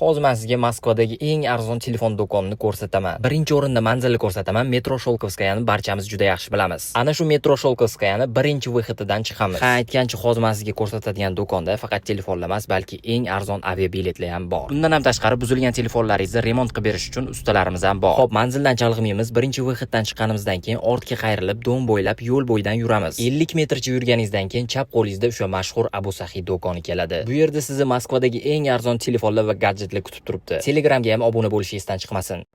Hozir men sizga Moskvadagi eng arzon telefon do'konini ko'rsataman. Birinchi o'rinda manzilni ko'rsataman. Metro Sholkovskayani barchamiz juda yaxshi bilamiz. Ana shu Metro Sholkovskayani birinchi VXTdan chiqamiz. Ha, aytgancha hozir men sizga ko'rsatadigan do'konda faqat telefonlar emas, balki eng arzon aviabiletlar ham bor. Bundan ham tashqari buzilgan telefonlaringizni remont qilib berish uchun ustalarimiz ham bor. Xo'p, manzildan chalg'iymiz. Birinchi VXTdan chiqqanimizdan keyin ortga qayrilib, do'ng bo'ylab yo'l bo'yidan yuramiz. 50 metrcha yurganingizdan keyin chap qo'lingizda o'sha mashhur Abu Sahiy do'koni keladi. Bu yerda sizni Moskvadagi eng arzon telefonlar va gadjetlar kutib turibdi. Telegramga ham obuna bo'lishingiz chiqmasin.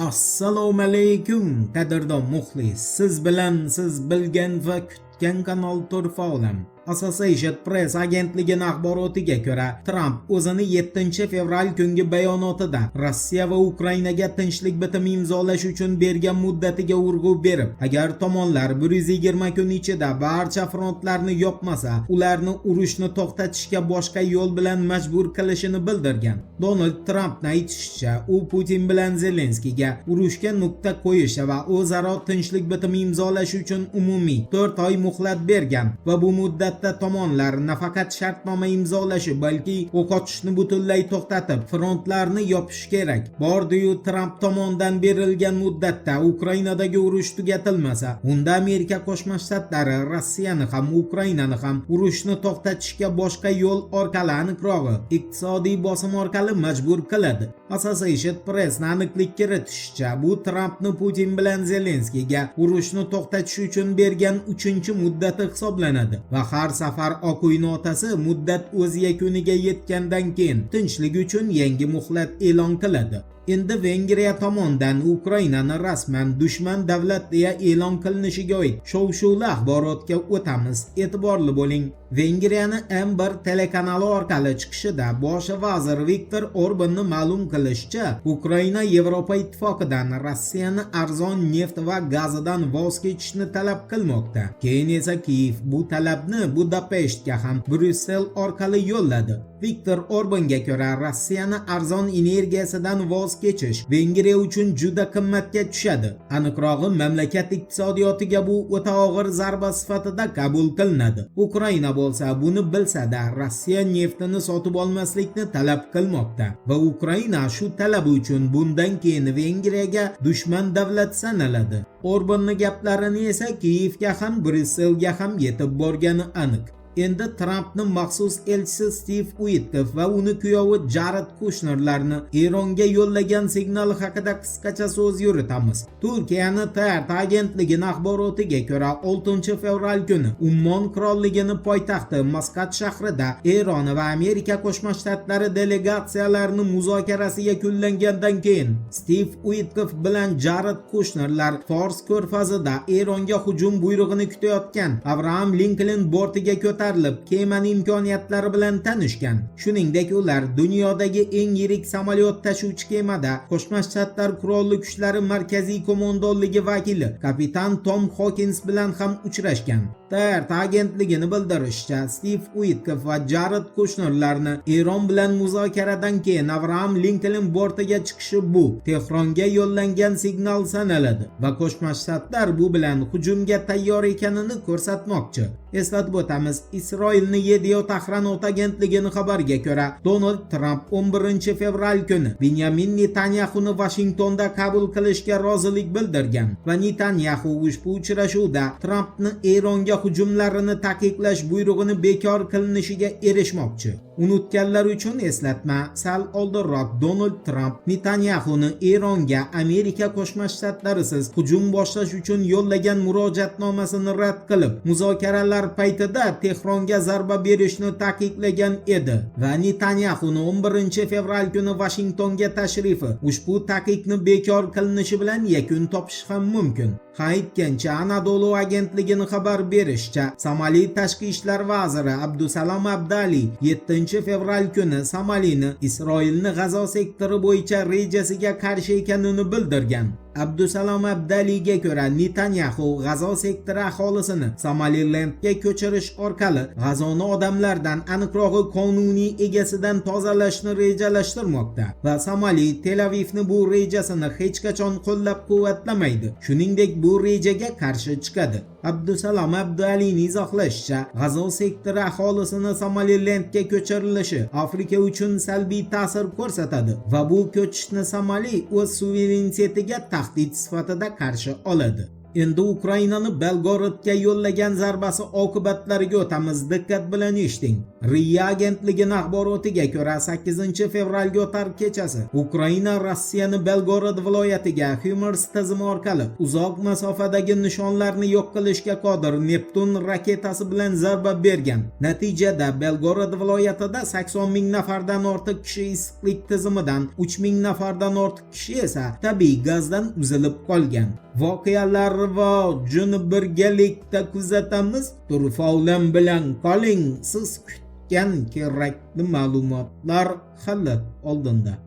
Assalomu alaykum qadrdon muxlis. Siz bilan siz bilgan va kutgan kanal Turfa olam. Associated Press agentligining axborotiga ko'ra, Trump o'zini 7-fevral kungi bayonotida Rossiya va Ukrainaga tinchlik bitimi imzolash uchun bergan muddatiga urg'u berib, agar tomonlar 120 kun ichida barcha frontlarni yopmasa, ularni urushni to'xtatishga boshqa yo'l bilan majbur qilishini bildirgan. Donald Trampning aytishicha, u Putin bilan Zelenskiyga urushga nuqta qo'yish va o'zaro tinchlik bitimi imzolash uchun umumiy 4 oy muhlat bergan va bu muddat tomonlar nafaqat shartnoma imzolashi, balki o'q otishni butunlay to'xtatib, frontlarni yopish kerak. Bordi-yu Tramp tomonidan berilgan muddatda Ukrainadagi urush tugatilmasa, unda Amerika Qo'shma Shtatlari Rossiyani ham Ukrainani ham urushni to'xtatishga boshqa yo'l orqali, aniqrog'i iqtisodiy bosim orqali majbur qiladi. Associated Press aniqlik kiritishicha, bu Trampni Putin bilan Zelenskiyga urushni to'xtatish uchun bergan 3-muddati hisoblanadi va har safar Oq uy notasi muddat o'z yakuniga yetgandan keyin tinchlik uchun yangi muhlat e'lon qiladi. Endi Vengriya tomonidan Ukrainani rasman dushman davlat deya e'lon qilinishiga oid shov-shuvli axborotga o'tamiz. E'tiborli bo'ling. Vengriyani M1 telekanali orqali chiqishida bosh vazir Viktor Orbanni ma'lum qilishicha, Ukraina Yevropa ittifoqidan Rossiyani arzon neft va gazidan voz kechishni talab qilmoqda. Keyin esa Kiyev bu talabni Budapeshtga ham Bryussel orqali yo'lladi. Viktor Orbanga ko'ra, Rossiyani arzon energiyasidan voz kechish Vengriya uchun juda qimmatga tushadi. Aniqrog'i, mamlakat iqtisodiyotiga bu o'ta og'ir zarba sifatida qabul qilinadi. Ukraina bo'lsa, buni bilsa-da, Rossiya neftini sotib olmaslikni talab qilmoqda va Ukraina shu talabi uchun bundan keyin Vengriyaga dushman davlat sanaladi. Orbanning gaplarini esa Kiyevga ham Bryusselga ham yetib borgani aniq. Endi Trampning maxsus elchisi Steve Witkoff va uni kuyovi Jared Kushnerlarni Eronga yo'llagan signali haqida qisqacha so'z yuritamiz. Turkiyaning TRT agentligining axborotiga ko'ra, 6-fevral kuni Ummon qirolligining poytaxti Masqat shahrida Eron va Amerika Qo'shma Shtatlari delegatsiyalarining muzokarasi yakunlangandan keyin Steve Witkoff bilan Jared Kushnerlar Fors ko'rfazida Eronga hujum buyrug'ini kutayotgan Abraham Lincoln bortiga kemaning imkoniyatlari bilan tanishgan. Shuningdek, ular dunyodagi eng yirik samolyot tashuvchi kemada Qo'shma Shtatlar qurolli kuchlari markaziy qo'mondonligi vakili kapitan Tom Hawkins bilan ham uchrashgan. TRT agentligining bildirishicha, Steve Witkoff va Jared Kushnerlarni Eron bilan muzokaradan keyin Abraham Lincoln bortiga chiqishi bu Tehronga yo'llangan signal sanaladi va Qo'shma Shtatlar bu bilan hujumga tayyor ekanini ko'rsatmoqchi. Eslatib o'tamiz, Isroilning Yediot Ahronot agentligining xabariga ko'ra, Donald Trump 11-fevral kuni Benyamin Netanyahuni Vashingtonda qabul qilishga rozilik bildirgan va Netanyahu ushbu uchrashuvda Trumpni Eronga hujumlarini taqiqlash buyrug'ini bekor qilinishiga erishmoqchi. Unutganlar uchun eslatma, sal oldinroq Donald Trump Netanyahuni Eronga Amerika Qo'shma Shtatlarisiz hujum boshlash uchun yo'llagan murojaatnomasini rad qilib, muzokaralar paytida Tehronga zarba berishni taqiqlagan edi va Netanyahuni 11-fevral kuni Vashingtonga tashrifi ushbu taqiqni bekor qilinishi bilan yakun topishi ham mumkin. Aytgancha, Anadolu agentligining xabar berishicha, Somali tashqi ishlar vaziri Abdusalom Abdali 7-fevral kuni Somalini Isroilning G'azo sektori bo'yicha rejasiga qarshi ekanini bildirgan. Abdusalom Abdaliga ko'ra Netanyahu G'azo sektori aholisini Somalilandga ko'chirish orqali G'azoni odamlardan, aniqrog'i qonuniy egasidan tozalashni rejalashtirmoqda va Somali Tel Avivni bu rejasini hech qachon qo'llab-quvvatlamaydi. Shuningdek, bu rejaga qarshi chiqadi. Abdusalom Abdalining izohlashicha, G'azo sektori aholisini Somalilandga ko'chirilishi Afrika uchun salbiy ta'sir ko'rsatadi va bu ko'chishni Somali o'z suverenitetiga tahdid sifatida qarshi oladi. Endi Ukrainani Belgorodga yo'llagan zarbasi oqibatlariga o'tamiz. Diqqat bilan eshiting. RIA agentligining axborotiga ko'ra 8-fevralga o'tar kechasi Ukraina Rossiyani Belgorod viloyatiga HIMARS tizimi orqali uzoq masofadagi nishonlarni yo'q qilishga qodir Neptun raketasi bilan zarba bergan. Natijada Belgorod viloyatida 80 ming nafardan ortiq kishi issiqlik tizimidan, 3 ming nafardan ortiq kishi esa tabiiy gazdan uzilib qolgan. Voqealar va juni birgalikda kuzatamiz. Turfa bilan qoling. Siz kutgan kerakli ma'lumotlar hali oldinda.